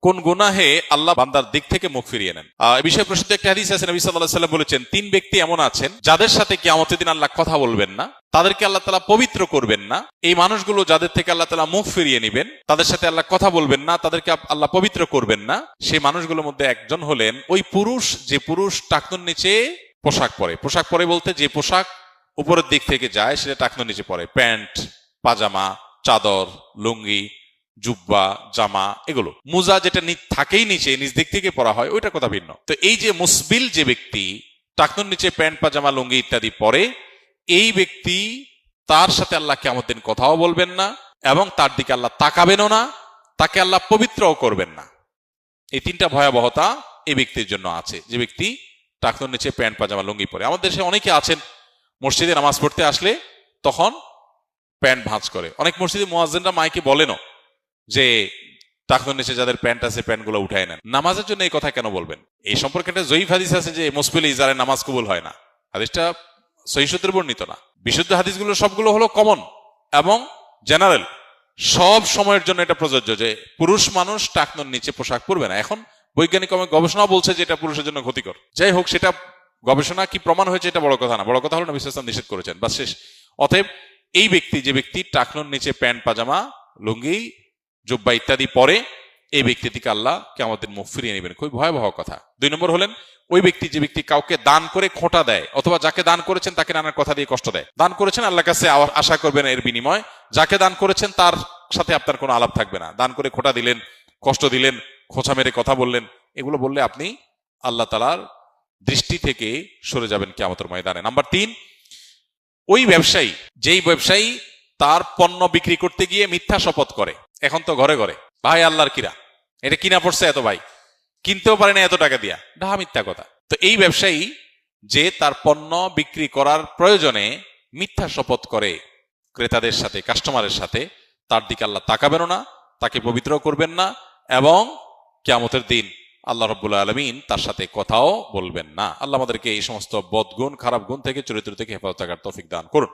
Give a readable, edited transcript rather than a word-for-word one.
কোন গুনাহে আল্লাহ বান্দার দিক থেকে মুখ ফিরিয়ে নেন। এই বিষয়ে প্রসিদ্ধ একটা হাদিস আছে, নবী সাল্লাল্লাহু আলাইহি ওয়াসাল্লাম বলেছেন, 3 ব্যক্তি এমন আছেন যাদের সাথে কিয়ামতের দিন আল্লাহ কথা বলবেন না, তাদেরকে আল্লাহ তাআলা পবিত্র করবেন না। এই মানুষগুলো যাদের থেকে আল্লাহ তাআলা মুখ ফিরিয়ে নেবেন, তাদের সাথে আল্লাহ কথা বলবেন না, তাদেরকে আল্লাহ পবিত্র করবেন না। সেই মানুষগুলোর মধ্যে একজন হলেন ওই পুরুষ, যে পুরুষ টাকনুর নিচে পোশাক পরে। পোশাক পরে বলতে যে পোশাক উপরের দিক থেকে যায় সেটা টাকনুর নিচে পরে, প্যান্ট, পাজামা, চাদর, লুঙ্গি, জুব্বা, জামা, এগুলো। মুজা যেটা থাকেই নিচে, নিচ দিক থেকে পরা হয়, ওইটা কথা ভিন্ন। তো এই যে মুসবিল যে ব্যক্তি টাকনুর নিচে প্যান্ট, পাজামা, লুঙ্গি ইত্যাদি পরে, এই ব্যক্তি, তার সাথে আল্লাহ কিয়ামতের দিন কথাও বলবেন না এবং তার দিকে আল্লাহ তাকাবেনও না, তাকে আল্লাহ পবিত্রও করবেন না। এই 3টা ভয়াবহতা এই ব্যক্তির জন্য আছে, যে ব্যক্তি টাকনুর নিচে প্যান্ট, পাজামা, লুঙ্গি পরে। আমাদের দেশে অনেকে আছেন মসজিদে নামাজ পড়তে আসলে তখন প্যান্ট ভাঁজ করে। অনেক মসজিদে মুয়াজ্জিনরা মাইকে বলেনও যে টাকনুর নিচে যাদের প্যান্ট আছে প্যান্টগুলো উঠায় নেন। নামাজের জন্য এই কথা কেন বলবেন? এই সম্পর্কে একটা জয়ীফ হাদিস আছে যে মুসবিল ইজারে নামাজ কবুল হয় না। হাদিসটা সহিহ সূত্রে বর্ণিত না। বিশুদ্ধ হাদিসগুলো সবগুলো হলো কমন এবং জেনারেল, সব সময়ের জন্য এটা প্রযোজ্য যে পুরুষ মানুষ টাকনুর নিচে পোশাক পরবে না। এখন বৈজ্ঞানিক গবেষণা বলছে যে এটা পুরুষের জন্য ক্ষতিকর। যাই হোক, সেটা গবেষণা কি প্রমাণ হয়েছে এটা বড় কথা না, বড় কথা হলো নবী সাল্লাল্লাহু আলাইহি ওয়াসাল্লাম নিষেধ করেছেন, বাস শেষ। অতএব এই ব্যক্তি, যে ব্যক্তি টাকনুর নিচে প্যান্ট, পাজামা, লুঙ্গি, জুব্বা ইত্যাদি পরে, এই ব্যক্তি থেকে আল্লাহ কিয়ামতের মুখ ফিরিয়ে নেবেন। খুবই ভয়াবহ কথা। 2 নম্বর হলেন ওই ব্যক্তি, যে ব্যক্তি কাউকে দান করে খোঁটা দেয়, অথবা যাকে দান করেছেন তাকে নানান কথা দিয়ে কষ্ট দেয়। দান করেছেন, আল্লাহর কাছে আশা করবেন এর বিনিময়। যাকে দান করেছেন তার সাথে আপনার কোনো আলাপ থাকবে না। দান করে খোঁটা দিলেন, কষ্ট দিলেন, খোঁচা মেরে কথা বললেন, এগুলো বললে আপনি আল্লাহ তাআলার দৃষ্টি থেকে সরে যাবেন কিয়ামতের ময়দানে। নাম্বার 3, ওই ব্যবসায়ী, যেই ব্যবসায়ী তার পণ্য বিক্রি করতে গিয়ে মিথ্যা শপথ করে। এখন তো ঘরে ঘরে, ভাই আল্লাহর কিরা, এটা কিনা পড়ছে এত, ভাই কিনতেও পারে না এত টাকা দিয়া, ডাহা মিথ্যা কথা। তো এই ব্যবসায়ী যে তার পণ্য বিক্রি করার প্রয়োজনে মিথ্যা শপথ করে ক্রেতাদের সাথে, কাস্টমারের সাথে, তার দিকে আল্লাহ তাকাবেনও না, তাকে পবিত্র করবেন না এবং কিয়ামতের দিন আল্লাহ রাব্বুল আলামিন তার সাথে কথাও বলবেন না। আল্লাহ আমাদেরকে এই সমস্ত বদগুণ, খারাপ গুণ থেকে, চরিত্র থেকে হেফাজত থাকার তৌফিক দান করুন।